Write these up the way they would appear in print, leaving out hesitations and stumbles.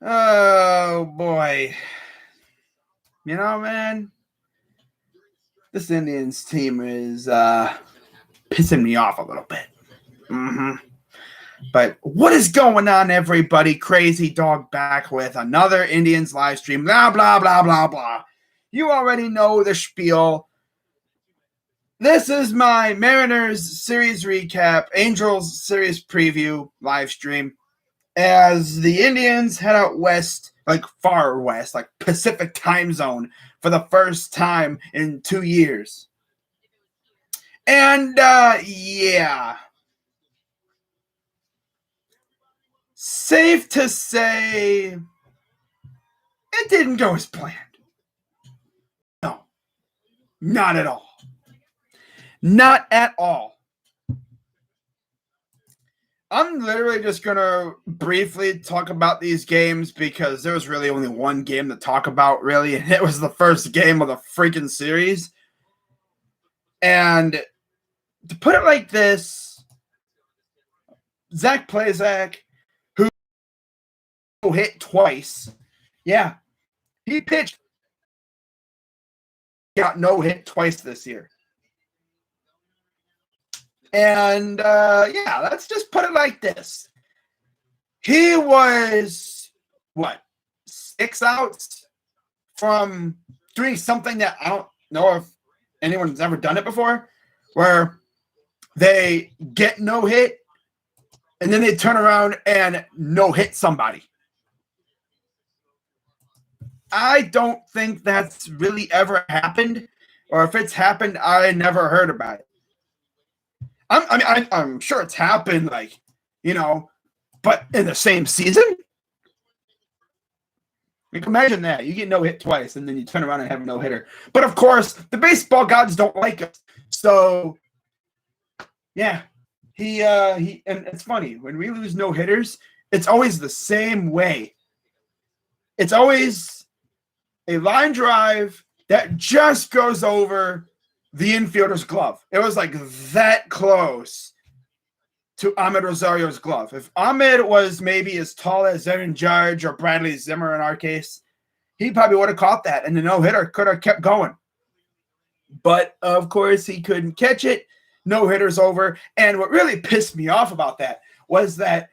Oh boy. You know, man, this Indians team is pissing me off a little bit. But what is going on, everybody? Crazy Dog back with another Indians live stream. Blah, blah, blah, blah, blah. You already know the spiel. This is my Mariners series recap, Angels series preview live stream. As the Indians head out west, like far west, like Pacific time zone, for the first time in 2 years. And, yeah. Safe to say, it didn't go as planned. No. Not at all. Not at all. I'm literally just going to briefly talk about these games because there was really only one game to talk about, really, and it was the first game of the freaking series. And to put it like this, Zach Plesac, who hit twice, yeah, he pitched, got no hit twice this year. And, yeah, let's just put it like this. He was, 6 outs from doing something that I don't know if anyone's ever done it before, where they get no hit, and then they turn around and no hit somebody. I don't think that's really ever happened, or if it's happened, I never heard about it. I'm sure it's happened, like, but in the same season? Like, imagine that. You get no hit twice, and then you turn around and have a no hitter. But of course, the baseball gods don't like us. So, yeah, he and it's funny when we lose no hitters. It's always the same way. It's always a line drive that just goes over the infielder's glove. It was like that close to Ahmed Rosario's glove. If Ahmed was maybe as tall as Aaron Judge or Bradley Zimmer in our case, he probably would have caught that, and the no-hitter could have kept going. But, of course, he couldn't catch it. No-hitter's over. And what really pissed me off about that was that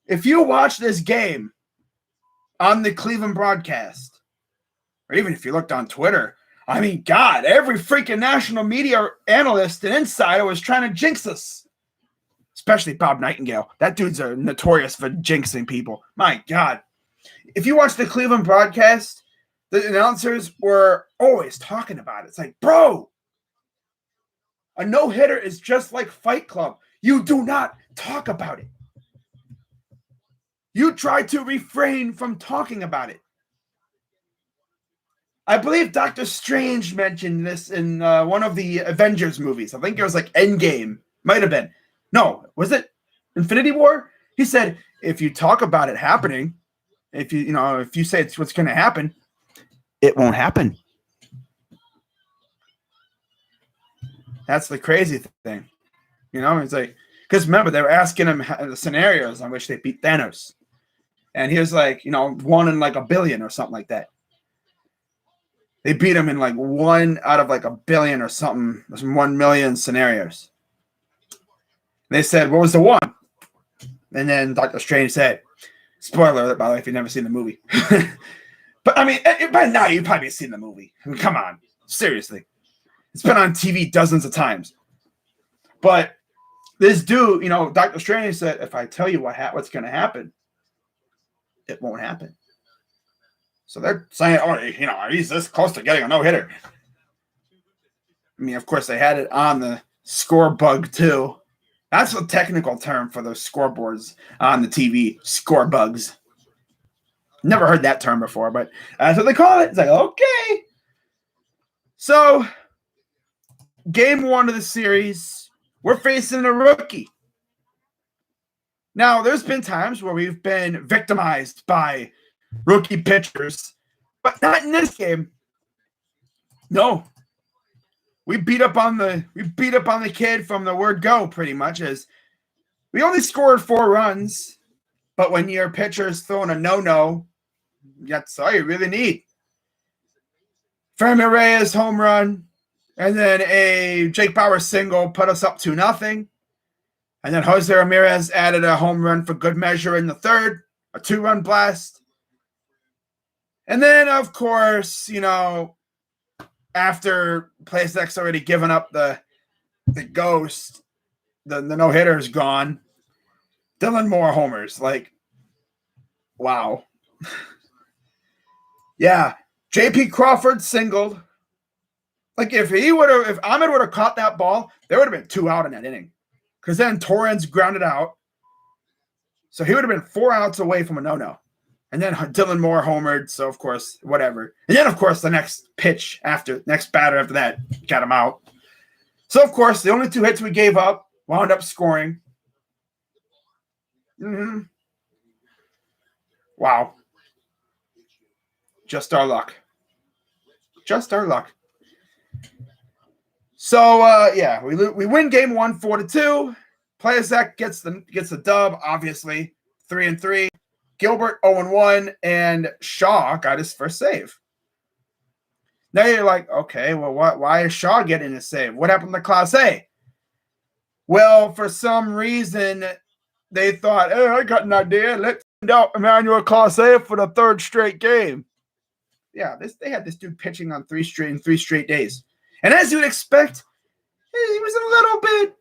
if you watch this game on the Cleveland broadcast, or even if you looked on Twitter, I mean, God, every freaking national media analyst and insider was trying to jinx us. Especially Bob Nightingale. That dude's notorious for jinxing people. My God. If you watch the Cleveland broadcast, the announcers were always talking about it. It's like, bro, a no-hitter is just like Fight Club. You do not talk about it. You try to refrain from talking about it. I believe Doctor Strange mentioned this in one of the Avengers movies. I think it was like Endgame. Might have been. No, was it Infinity War? He said, if you talk about it happening, if you say it's what's going to happen, it won't happen. That's the crazy thing. It's like, because remember, they were asking him the scenarios on which they beat Thanos. And he was like, 1 in like a billion or something like that. They beat him in like 1 out of like a billion or something. There's 1 million scenarios. They said, what was the one? And then Doctor Strange said, spoiler alert, by the way, if you've never seen the movie. But I mean, by now you've probably seen the movie. I mean, come on. Seriously. It's been on TV dozens of times. But this dude, Doctor Strange said, if I tell you what's going to happen, it won't happen. So they're saying, he's this close to getting a no-hitter. I mean, of course, they had it on the score bug, too. That's the technical term for those scoreboards on the TV, score bugs. Never heard that term before, but that's what they call it. It's like, okay. So, game 1 of the series, we're facing a rookie. Now, there's been times where we've been victimized by rookie pitchers, but not in this game. No. We beat up on the kid from the word go, pretty much, as we only scored 4 runs, but when your pitcher's throwing a no-no, That's all you really need. Fermin Reyes home run, and then a Jake Bauer single put us up 2-0. And then Jose Ramirez added a home run for good measure in the third, a 2-run blast. And then, of course, after PlayStack's already given up the ghost, the no-hitter is gone. Dylan Moore homers. Like, wow. Yeah. J.P. Crawford singled. Like, if Ahmed would have caught that ball, there would have been 2 out in that inning. Because then Torrens grounded out. So he would have been 4 outs away from a no-no. And then Dylan Moore homered. So, of course, whatever. And then, of course, the next batter after that got him out. So, of course, the only 2 hits we gave up wound up scoring. Mm-hmm. Wow. Just our luck. Just our luck. So, yeah, we win game 1 4-2. Plesac gets the dub, obviously, 3-3. Gilbert 0-1, and Shaw got his first save. Now you're like, okay, well, why is Shaw getting a save? What happened to Class A? Well, for some reason, they thought, hey, I got an idea. Let's send out Emmanuel Class A for the 3rd straight game. Yeah, they had this dude pitching on 3 straight days. And as you would expect, he was a little bit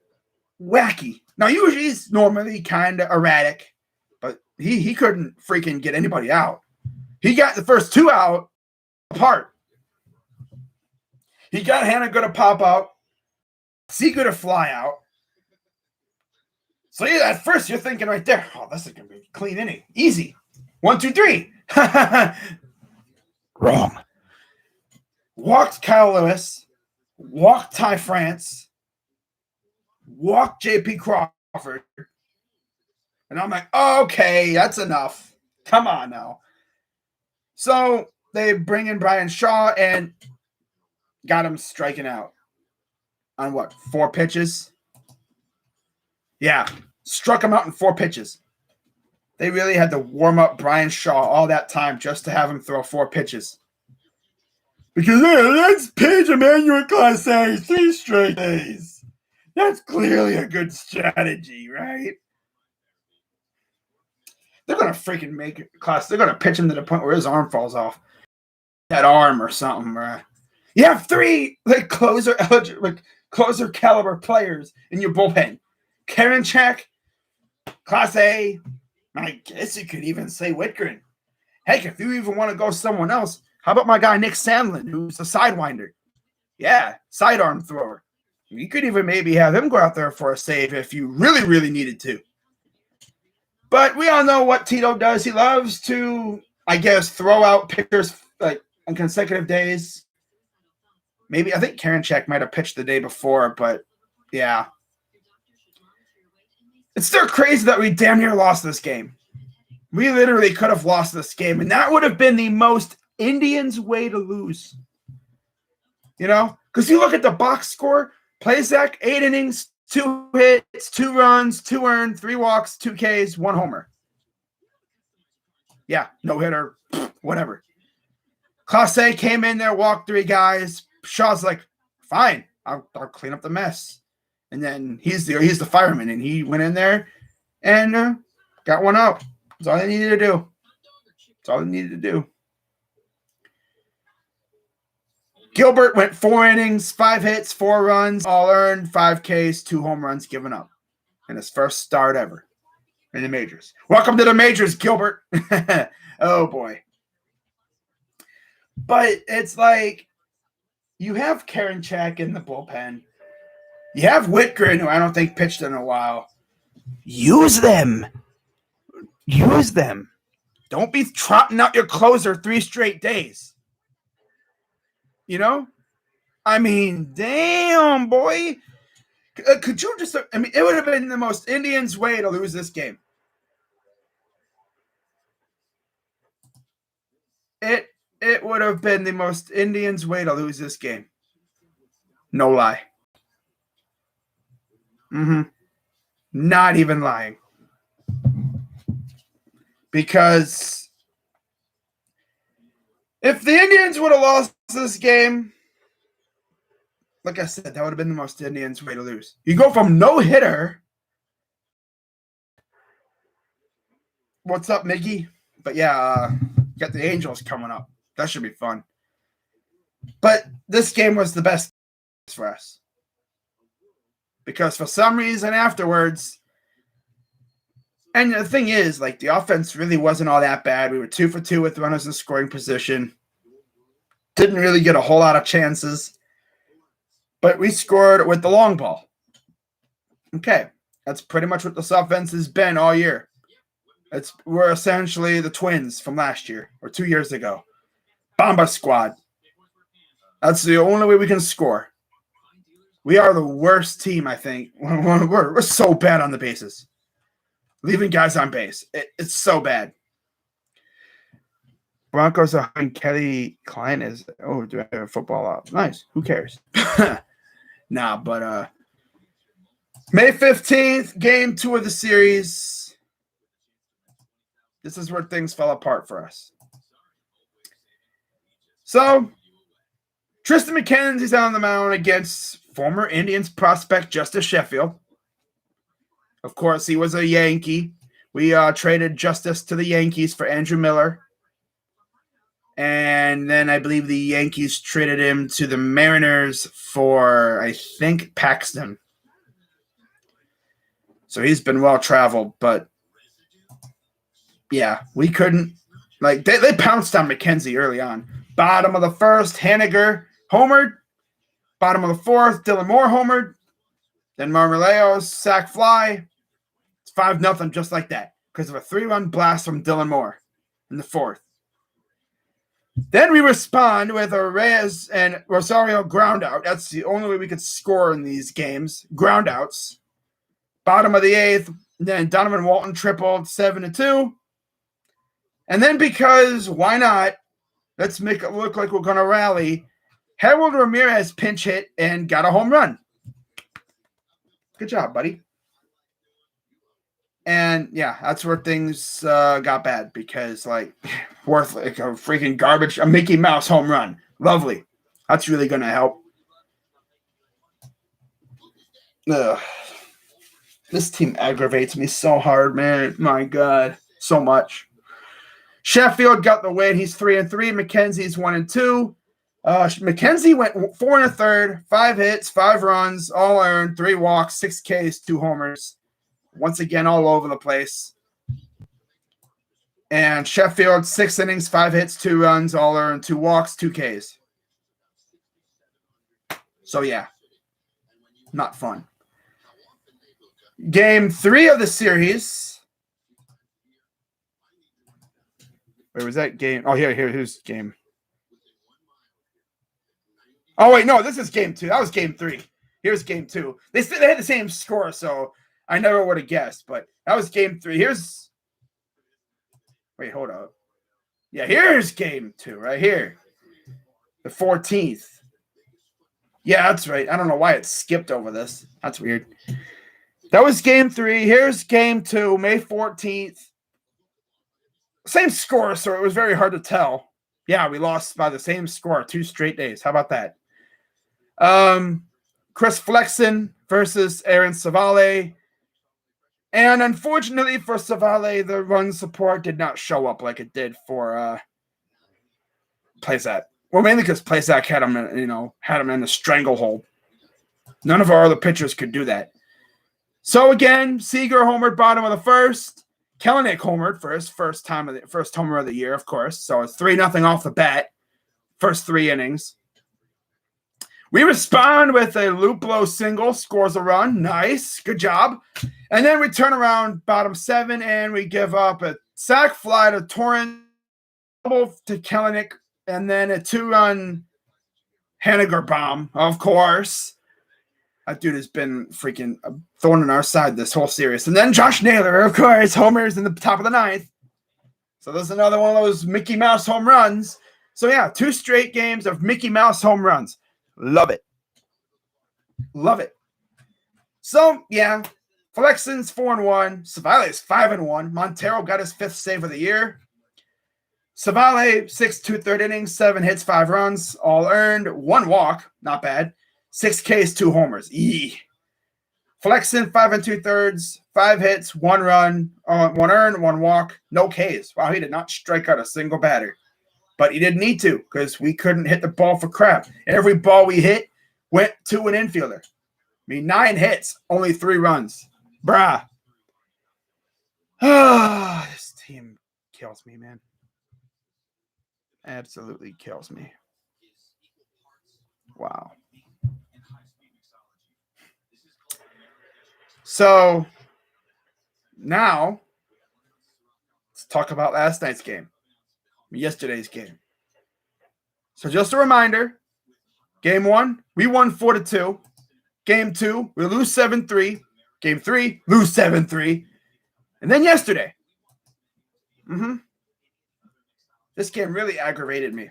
wacky. Now, usually he's normally kind of erratic, but he couldn't freaking get anybody out. He got the first 2 out apart. He got Hanago to pop out, Seager to fly out. So yeah, at first you're thinking right there, oh, this is going to be a clean inning. Easy. 1, 2, 3. Wrong. Walked Kyle Lewis. Walked Ty France. Walked J.P. Crawford. And I'm like, okay, that's enough. Come on now. So they bring in Brian Shaw and got him striking out on 4 pitches? Yeah, struck him out in 4 pitches. They really had to warm up Brian Shaw all that time just to have him throw 4 pitches. Because let's pitch Emmanuel Class A 3 straight days. That's clearly a good strategy, right? They're going to freaking make it Class. They're going to pitch him to the point where his arm falls off. That arm or something, right? You have 3 closer caliber players in your bullpen. Karinchak, Class A. I guess you could even say Whitgren. Heck, if you even want to go someone else, how about my guy Nick Sandlin, who's a sidewinder? Yeah, sidearm thrower. You could even maybe have him go out there for a save if you really, really needed to. But we all know what Tito does. He loves to, I guess, throw out pitchers on consecutive days. Maybe, I think Karinchak might have pitched the day before, but yeah. It's still crazy that we damn near lost this game. We literally could have lost this game, and that would have been the most Indians way to lose. Because you look at the box score, Plesac, 8 innings, 2 hits, 2 runs, 2 earned, 3 walks, 2 Ks, 1 homer. Yeah, no hitter, whatever. Class A came in there, walked 3 guys. Shaw's like, fine, I'll clean up the mess. And then he's the fireman, and he went in there and got 1 out. That's all they needed to do. That's all they needed to do. Gilbert went 4 innings, 5 hits, 4 runs, all earned, 5 Ks, 2 home runs given up in his first start ever in the majors. Welcome to the majors, Gilbert. Oh, boy. But it's like you have Karinchak in the bullpen. You have Whitgren, who I don't think pitched in a while. Use them. Use them. Don't be trotting out your closer 3 straight days. I mean, damn, boy. Could you just, it would have been the most Indians way to lose this game. It would have been the most Indians way to lose this game. No lie. Not even lying. Because If the Indians would have lost this game, like I said, that would have been the most Indians way to lose. You go from no hitter. What's up, Miggy? But yeah, got the Angels coming up. That should be fun. But this game was the best for us. Because for some reason afterwards, and the thing is, like, the offense really wasn't all that bad. We were 2 for 2 with runners in scoring position. Didn't really get a whole lot of chances. But we scored with the long ball. Okay. That's pretty much what this offense has been all year. We're essentially the Twins from last year or 2 years ago. Bomba squad. That's the only way we can score. We are the worst team, I think. We're so bad on the bases. Leaving guys on base. It's so bad. Broncos are hiring Kelly Klein as do I have a football up? Nice. Who cares? Nah, but May 15th, game 2 of the series. This is where things fell apart for us. So, Triston McKenzie's on the mound against former Indians prospect Justice Sheffield. Of course, he was a Yankee. We traded Justice to the Yankees for Andrew Miller. And then I believe the Yankees traded him to the Mariners for, I think, Paxton. So he's been well-traveled, but yeah, we couldn't. Like, they pounced on McKenzie early on. Bottom of the first, Haniger homered. Bottom of the fourth, Dylan Moore homered. Then Marmolejos sac fly. It's 5-0 just like that because of a 3-run blast from Dylan Moore in the fourth. Then we respond with a Reyes and Rosario ground out. That's the only way we could score in these games. Ground outs. Bottom of the eighth, then Donovan Walton tripled 7-2. And then because why not? Let's make it look like we're going to rally. Harold Ramirez pinch hit and got a home run. Good job, buddy. And yeah, that's where things got bad because, like, worth like a freaking garbage, a Mickey Mouse home run. Lovely. That's really going to help. Ugh. This team aggravates me so hard, man. My God, so much. Sheffield got the win. He's 3-3. McKenzie's 1-2. McKenzie went 4 1/3, 5 hits, 5 runs, all earned, 3 walks, 6 Ks, 2 homers. Once again, all over the place. And Sheffield, 6 innings, 5 hits, 2 runs, all earned, 2 walks, 2 Ks. So, yeah, not fun. Game 3 of the series. Where was that game? Oh, here's game. Oh, wait, no, this is game 2. That was game 3. Here's game 2. They had the same score, so I never would have guessed, but that was game 3. Wait, hold up. Yeah, here's game 2 right here. The 14th. Yeah, that's right. I don't know why it skipped over this. That's weird. That was game 3. Here's game 2, May 14th. Same score, so it was very hard to tell. Yeah, we lost by the same score 2 straight days. How about that? Chris Flexen versus Aaron Savale. And unfortunately for Savale, the run support did not show up like it did for Plesac. Well, mainly because Plesac had him in a stranglehold. None of our other pitchers could do that. So again, Seager homered bottom of the first. Kelenic homered for his first homer of the year, of course. So it's 3-0 off the bat. First 3 innings. We respond with a Luplo single, scores a run. Nice. Good job. And then we turn around bottom 7, and we give up a sac fly to Torrance, double to Kelenic, and then a 2-run Haniger bomb, of course. That dude has been freaking thorn in our side this whole series. And then Josh Naylor, of course, homers in the top of the 9th. So there's another one of those Mickey Mouse home runs. So yeah, 2 straight games of Mickey Mouse home runs. Love it. Love it. So, yeah, Flexen's 4-1. Savale is 5-1. Montero got his 5th save of the year. Savale, 6 2/3 innings, 7 hits, 5 runs, all earned, 1 walk, not bad. 6 Ks, 2 homers. Flexen, 5 2/3, 5 hits, 1 run, 1 earned, 1 walk, no Ks. Wow, he did not strike out a single batter. But he didn't need to because we couldn't hit the ball for crap. Every ball we hit went to an infielder. I mean, 9 hits, only 3 runs. Bruh. This team kills me, man. Absolutely kills me. Wow. So now let's talk about last night's game, yesterday's game. So just a reminder, game 1, we won 4-2. Game 2, we lose 7-3. Game 3, lose 7-3. And then yesterday, this game really aggravated me.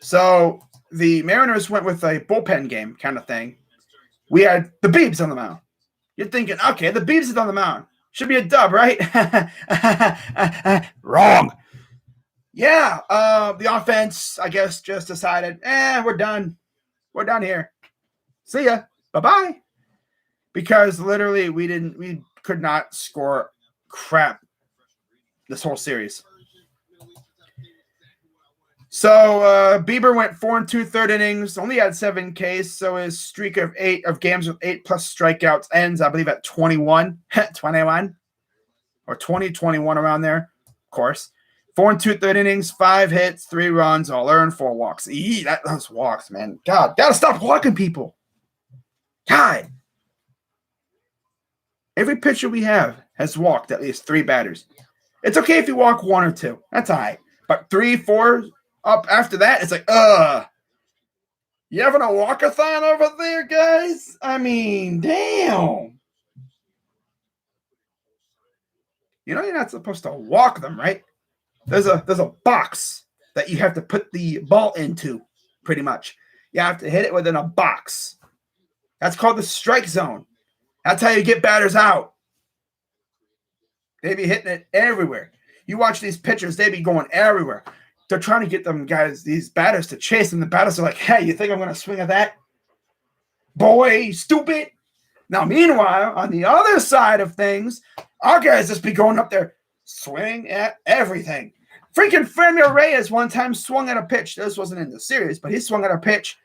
So the Mariners went with a bullpen game kind of thing. We had the Beebs on the mound. You're thinking, okay, the Beebs is on the mound. Should be a dub, right? Wrong. Yeah, the offense, I guess, just decided, we're done. We're done here. See ya. Bye-bye. Because literally we could not score crap this whole series. So Bieber went 4 2/3 innings, only had 7 Ks, so his streak of games with 8+ strikeouts ends, I believe, at 21 or 21 around there, of course. 4 2/3 innings, 5 hits, 3 runs, all earned, 4 walks. Those walks, man. God, gotta stop walking people. God. Every pitcher we have has walked at least 3 batters. It's okay if you walk 1 or 2. That's all right. But 3, 4 up after that, it's like, you having a walkathon over there, guys? I mean, damn. You know you're not supposed to walk them, right? There's a box that you have to put the ball into, pretty much. You have to hit it within a box. That's called the strike zone. That's how you get batters out. They be hitting it everywhere. You watch these pitchers, they be going everywhere. They're trying to get them guys, these batters, to chase them. The batters are like, hey, you think I'm going to swing at that? Boy, stupid. Now, meanwhile, on the other side of things, our guys just be going up there, swing at everything. Freaking Franmil Reyes one time swung at a pitch. This wasn't in the series, but he swung at a pitch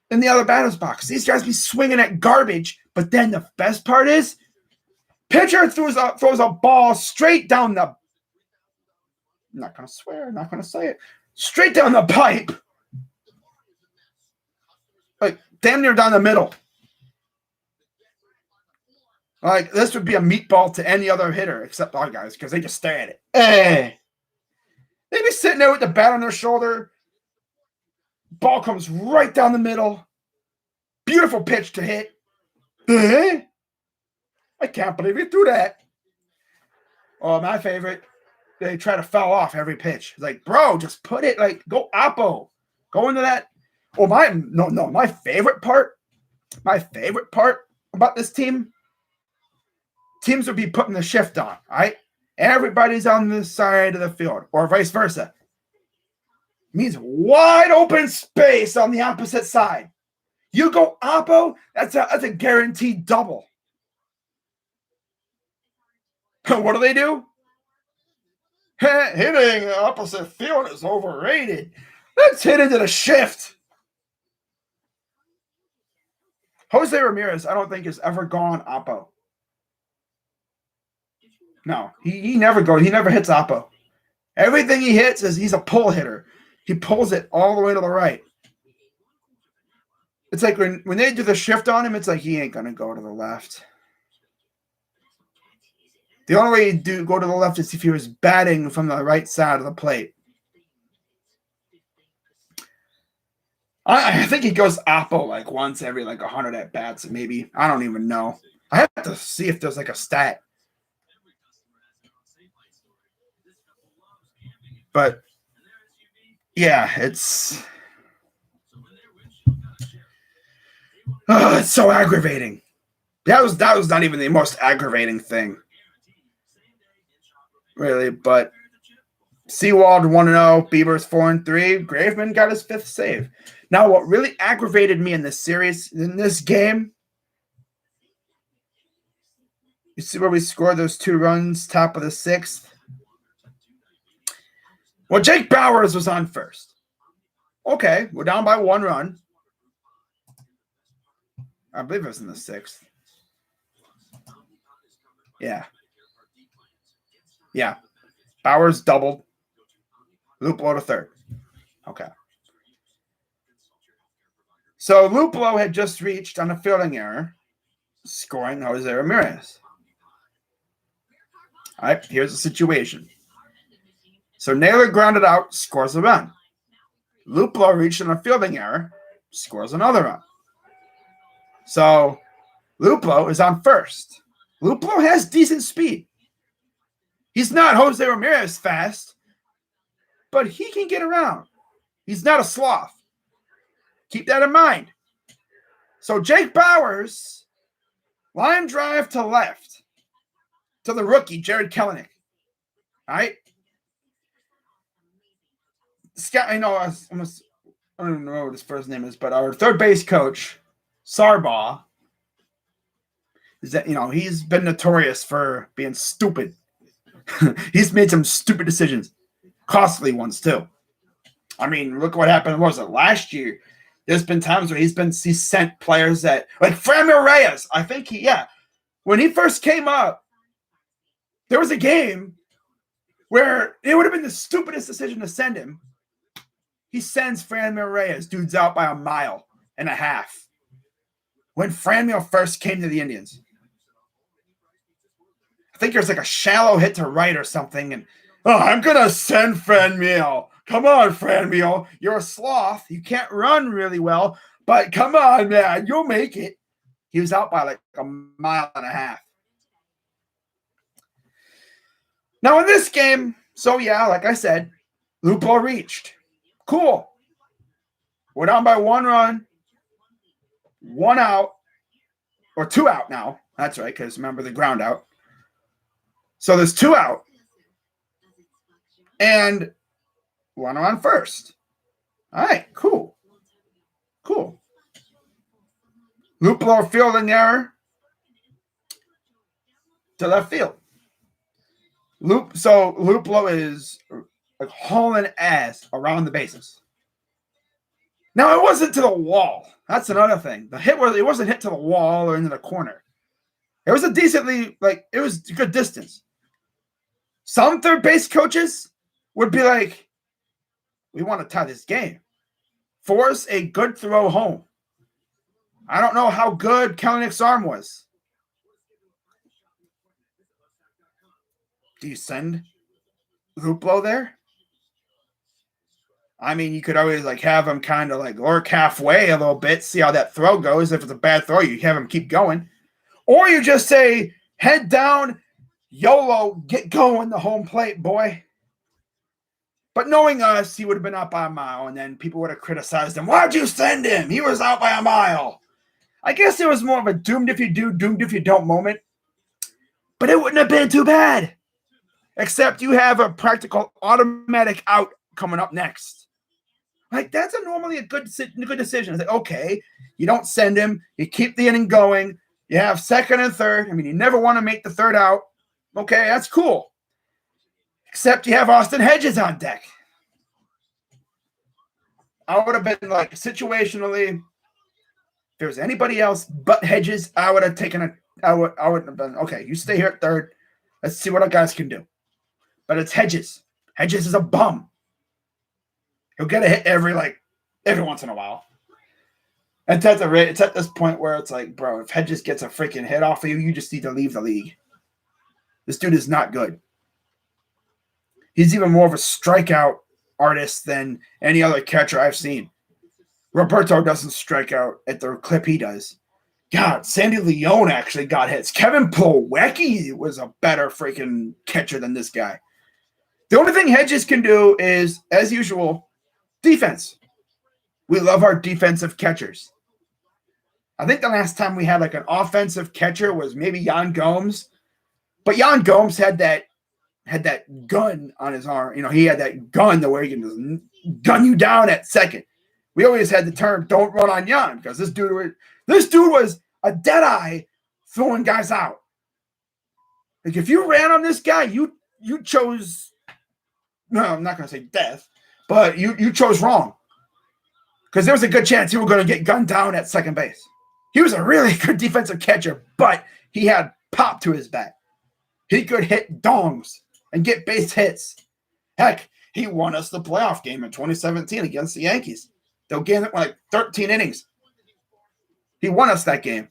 in the other batter's box. These guys be swinging at garbage, but then the best part is, pitcher throws a ball straight down the, I'm not going to swear, I'm not going to say it, straight down the pipe. Like, damn near down the middle. Like, this would be a meatball to any other hitter except our guys because they just stare at it. Hey. They be sitting there with the bat on their shoulder. Ball comes right down the middle. Beautiful pitch to hit. I can't believe he threw that. Oh, my favorite. They try to foul off every pitch. It's like, bro, just put it, like, go Oppo. Go into that. Oh, my favorite part about this team, teams would be putting the shift on, all right? Everybody's on this side of the field, or vice versa. It means wide open space on the opposite side. You go Oppo, that's a guaranteed double. What do? Hitting the opposite field is overrated. Let's hit into the shift. Jose Ramirez, I don't think, has ever gone Oppo. No, he never goes. He never hits Oppo. Everything he hits is he's a pull hitter. He pulls it all the way to the right. It's like when they do the shift on him, it's like he ain't going to go to the left. The only way he'd go to the left is if he was batting from the right side of the plate. I think he goes Oppo like once every 100 at bats, maybe. I don't even know. I have to see if there's a stat. But yeah, it's so aggravating. That was not even the most aggravating thing, really. But Seawald 1-0, Beavers 4-3. Graveman got his 5th save. Now, what really aggravated me in this series, in this game, you see where we scored those 2 runs, top of the 6th? Well, Jake Bauers was on first. Okay, we're down by 1 run. I believe it was in the 6th. Yeah. Yeah. Bauers doubled. Luplow to third. Okay. So Luplow had just reached on a fielding error, scoring Jose Ramirez. All right, here's the situation. So Naylor grounded out, scores a run. Luplow reached on a fielding error, scores another run. So Luplow is on first. Luplow has decent speed. He's not Jose Ramirez fast, but he can get around. He's not a sloth. Keep that in mind. So Jake Bauers, line drive to left to the rookie, Jared Kelenic. All right? Scott, I know, I don't even know what his first name is, but our third base coach, Sarbaugh, is that, he's been notorious for being stupid. He's made some stupid decisions, costly ones too. I mean, look what happened. What was it, last year? There's been times where he's sent players that, like Franmil Reyes. I think when he first came up, there was a game where it would have been the stupidest decision to send him. He sends Franmil Reyes, dude's out by 1.5 miles. When Franmil first came to the Indians, I think there's like a shallow hit to right or something, and I'm gonna send Franmil. Come on, Franmil. You're a sloth. You can't run really well, but come on, man. You'll make it. He was out by like 1.5 miles. Now in this game, so yeah, like I said, Luplow reached. Cool. We're down by 1 run, 1 out, or 2 out now. That's right, because remember the ground out. So there's 2 out. And 1 on first. All right, cool. Cool. Luplow fielding error to left field. So Luplow is like hauling ass around the bases. Now, it wasn't to the wall. That's another thing. It wasn't hit to the wall or into the corner. It was it was a good distance. Some third base coaches would be like, we want to tie this game. Force a good throw home. I don't know how good Kelenic's arm was. Do you send Luplow there? I mean, you could always have him kind of lurk halfway a little bit, see how that throw goes. If it's a bad throw, you have him keep going. Or you just say, head down, YOLO, get going the home plate, boy. But knowing us, he would have been out by 1 mile, and then people would have criticized him. Why'd you send him? He was out by 1 mile. I guess it was more of a doomed if you do, doomed if you don't moment. But it wouldn't have been too bad. Except you have a practical automatic out coming up next. That's normally a good decision. It's okay, you don't send him. You keep the inning going. You have second and third. I mean, you never want to make the third out. Okay, that's cool. Except you have Austin Hedges on deck. I would have been situationally, if there was anybody else but Hedges, I would have taken I wouldn't have been, okay, you stay here at third. Let's see what our guys can do. But it's Hedges. Hedges is a bum. He'll get a hit every once in a while. And it's at this point where it's bro, if Hedges gets a freaking hit off of you, you just need to leave the league. This dude is not good. He's even more of a strikeout artist than any other catcher I've seen. Roberto doesn't strike out at the clip he does. God, Sandy Leone actually got hits. Kevin Plawecki was a better freaking catcher than this guy. The only thing Hedges can do is, as usual, defense. We love our defensive catchers. I think the last time we had an offensive catcher was maybe Yan Gomes. But Yan Gomes had that had that gun on his arm. You know, he had that gun to where he can just gun you down at second. We always had the term "don't run on Jan" because this dude was a dead eye throwing guys out. Like if you ran on this guy, you chose. No, I'm not going to say death, but you chose wrong because there was a good chance he was going to get gunned down at second base. He was a really good defensive catcher, but he had pop to his bat. He could hit dongs and get base hits. Heck, he won us the playoff game in 2017 against the Yankees. The game that went like 13 innings. He won us that game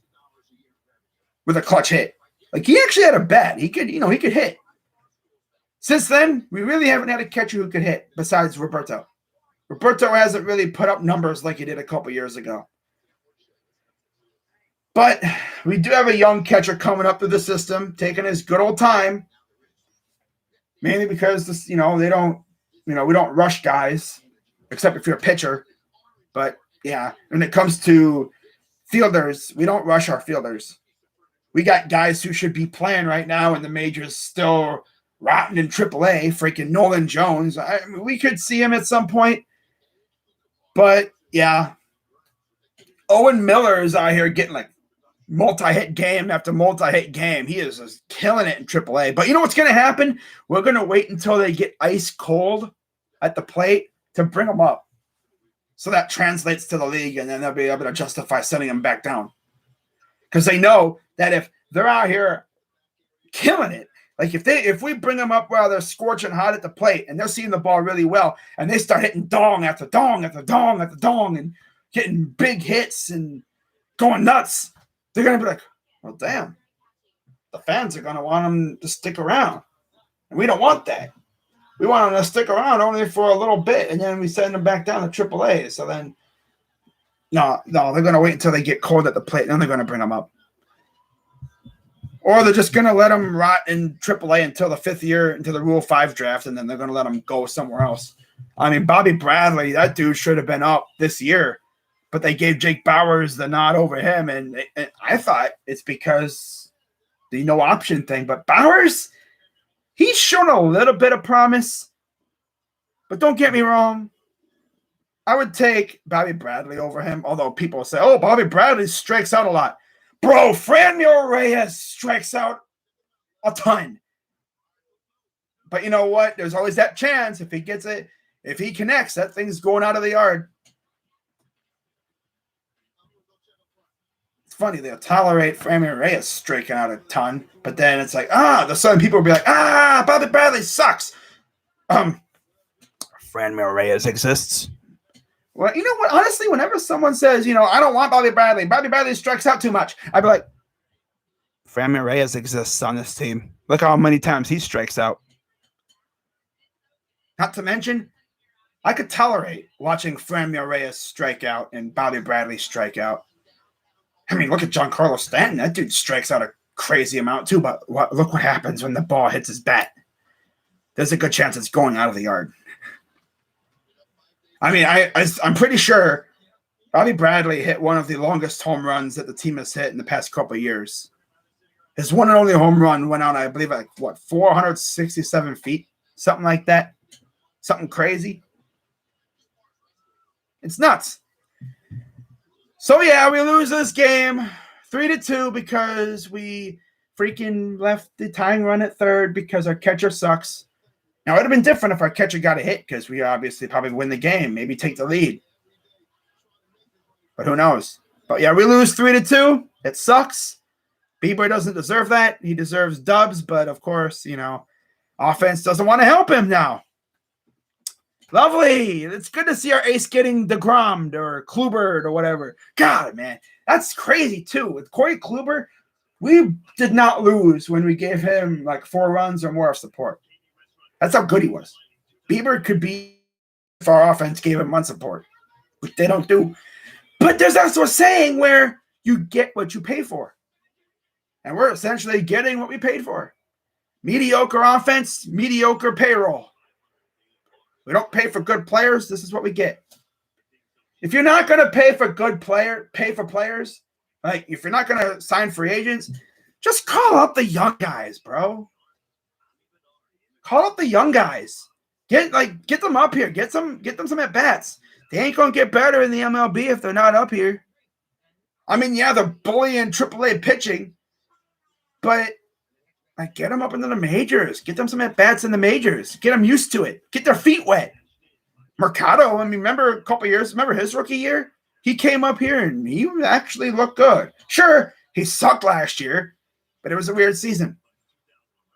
with a clutch hit. Like he actually had a bat. He could hit. Since then, we really haven't had a catcher who could hit besides Roberto. Roberto hasn't really put up numbers like he did a couple years ago. But we do have a young catcher coming up through the system, taking his good old time. Mainly because this, we don't rush guys, except if you're a pitcher. But yeah, when it comes to fielders, we don't rush our fielders. We got guys who should be playing right now in the majors still rotting in AAA, freaking Nolan Jones. We could see him at some point. But yeah, Owen Miller is out here getting like multi-hit game after multi-hit game. He is just killing it in AAA. But you know what's going to happen? We're going to wait until they get ice cold at the plate to bring them up. So that translates to the league, and then they'll be able to justify sending them back down. Because they know that if they're out here killing it, like if we bring them up while they're scorching hot at the plate and they're seeing the ball really well, and they start hitting dong after dong after dong after dong and getting big hits and going nuts, they're going to be like, well, damn, the fans are going to want them to stick around. And we don't want that. We want them to stick around only for a little bit, and then we send them back down to AAA. So then, no, they're going to wait until they get cold at the plate, and then they're going to bring them up. Or they're just going to let them rot in AAA until the 5th year, into the Rule 5 draft, and then they're going to let them go somewhere else. I mean, Bobby Bradley, that dude should have been up this year, but they gave Jake Bowers the nod over him, and I thought it's because the no option thing. But Bowers, he's shown a little bit of promise, but don't get me wrong. I would take Bobby Bradley over him, although people say, oh, Bobby Bradley strikes out a lot. Bro, Franmil Reyes strikes out a ton. But you know what? There's always that chance if he gets it, if he connects, that thing's going out of the yard. It's funny, they'll tolerate Franmil Reyes striking out a ton, but then it's like, the sudden people will be like, Bobby Bradley sucks. Franmil Reyes exists. Well, you know what? Honestly, whenever someone says, I don't want Bobby Bradley strikes out too much, I'd be like, Franmil Reyes exists on this team. Look how many times he strikes out. Not to mention, I could tolerate watching Franmil Reyes strike out and Bobby Bradley strike out. I mean, look at Giancarlo Stanton. That dude strikes out a crazy amount too, but look what happens when the ball hits his bat. There's a good chance it's going out of the yard. I mean, I'm pretty sure Bobby Bradley hit one of the longest home runs that the team has hit in the past couple of years. His one and only home run went out, I believe, 467 feet, something like that. Something crazy. It's nuts. So, yeah, we lose this game 3-2 because we freaking left the tying run at third because our catcher sucks. Now, it would have been different if our catcher got a hit because we obviously probably win the game, maybe take the lead. But who knows? But, yeah, we lose 3-2. It sucks. B-Boy doesn't deserve that. He deserves dubs, but, of course, offense doesn't want to help him now. Lovely. It's good to see our ace getting DeGrom or Kluber or whatever. God, man, that's crazy, too. With Corey Kluber, we did not lose when we gave him, 4 runs or more of support. That's how good he was. Bieber could be if our offense gave him 1 support, which they don't do. But there's also a saying where you get what you pay for. And we're essentially getting what we paid for. Mediocre offense, mediocre payroll. We don't pay for good players. This is what we get. If you're not going to pay for players, if you're not going to sign free agents, just call up the young guys, bro. Call up the young guys. Get them up here. Get them some at bats. They ain't gonna get better in the MLB if they're not up here. I mean, yeah, they're bullying AAA pitching, but get them up into the majors. Get them some at bats in the majors. Get them used to it. Get their feet wet. Mercado, I mean, remember a couple years? Remember his rookie year? He came up here and he actually looked good. Sure, he sucked last year, but it was a weird season.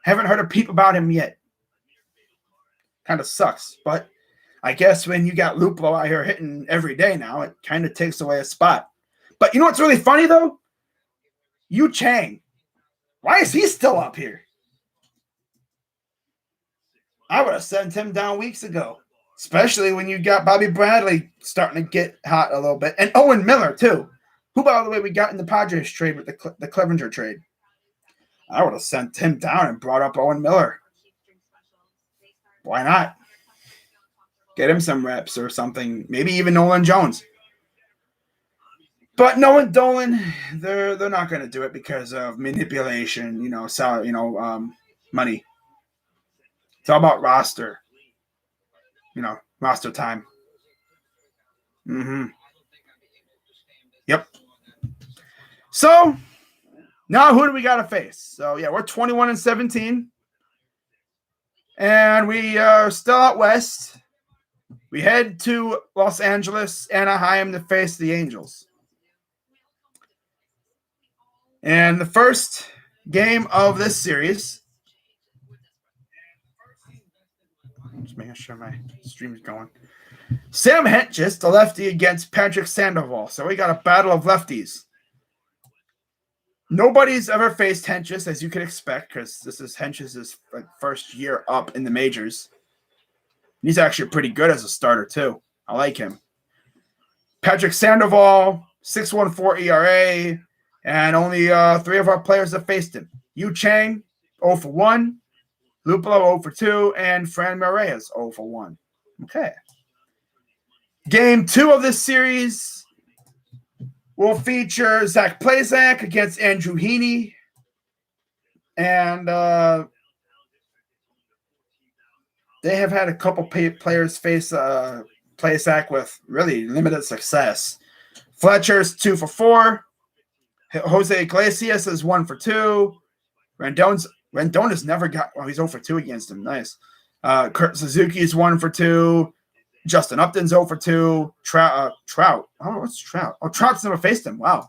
Haven't heard a peep about him yet. Kind of sucks, but I guess when you got Luplow out here hitting every day now, it kind of takes away a spot. But you know what's really funny, though? Yu Chang. Why is he still up here? I would have sent him down weeks ago, especially when you got Bobby Bradley starting to get hot a little bit. And Owen Miller, too, who, by the way, we got in the Padres trade with the Clevenger trade. I would have sent him down and brought up Owen Miller. Why not? Get him some reps or something. Maybe even Nolan Jones. But Nolan Dolan, they're not going to do it because of manipulation, money. It's all about roster. Roster time. Yep. So, now who do we got to face? So, yeah, we're 21-17. And we are still out west. We head to Los Angeles, Anaheim to face the Angels. And the first game of this series. Just making sure my stream is going. Sam Hentges, the lefty, against Patrick Sandoval. So we got a battle of lefties. Nobody's ever faced Hentges, as you can expect, because this is Hentges' first year up in the majors. He's actually pretty good as a starter, too. I like him. Patrick Sandoval, 6.14 ERA, and only 3 of our players have faced him. Yu Chang, 0 for 1. Luplow, 0 for 2. And Fran Reyes, 0 for 1. Okay. Game 2 of this series will feature Zach Plesac against Andrew Heaney. And they have had a couple players face Plesac with really limited success. Fletcher's 2 for 4. Jose Iglesias is 1 for 2. Rendon's never got. He's 0 for 2 against him. Nice. Kurt Suzuki is 1 for 2. Justin Upton's 0 for 2. Trout. Oh, what's Trout? Oh, Trout's never faced him. Wow.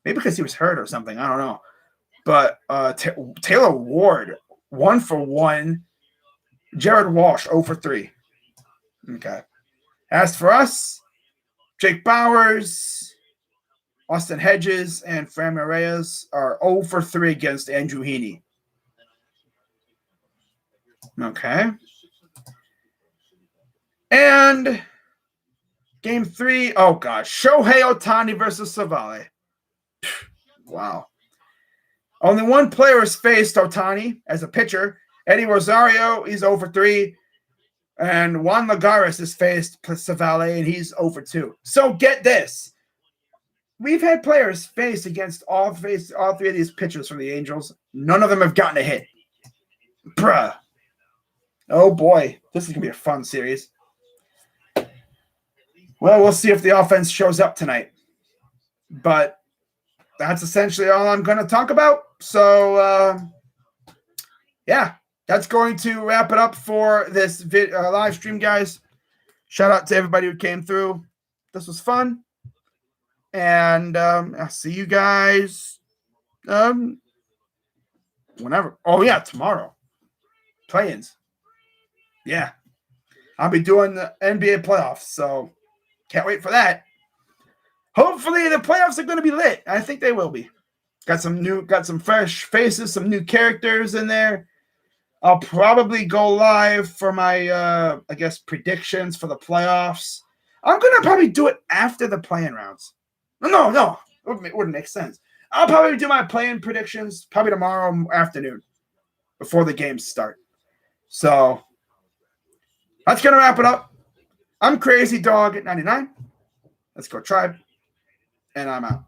Maybe because he was hurt or something. I don't know. But Taylor Ward, 1 for 1. Jared Walsh, 0 for 3. Okay. As for us, Jake Bowers, Austin Hedges, and Fran Reyes are 0 for 3 against Andrew Heaney. Okay. And game 3, oh gosh, Shohei Ohtani versus Savale. Wow. Only one player has faced Ohtani as a pitcher. Eddie Rosario, he's 0 for 3. And Juan Lagares has faced Savale, and he's 0 for 2. So get this. We've had players face against all 3 of these pitchers from the Angels. None of them have gotten a hit. Bruh. Oh, boy. This is going to be a fun series. Well, we'll see if the offense shows up tonight. But that's essentially all I'm going to talk about. So, yeah, that's going to wrap it up for this live stream, guys. Shout out to everybody who came through. This was fun. And I'll see you guys whenever. Oh, yeah, tomorrow. Play-ins. Yeah. I'll be doing the NBA playoffs, so can't wait for that. Hopefully the playoffs are going to be lit. I think they will be. Got some fresh faces, some new characters in there. I'll probably go live for my, predictions for the playoffs. I'm going to probably do it after the play-in rounds. No. It wouldn't make sense. I'll probably do my play-in predictions probably tomorrow afternoon before the games start. So that's going to wrap it up. I'm Crazy Dog at 99. Let's go Tribe. And I'm out.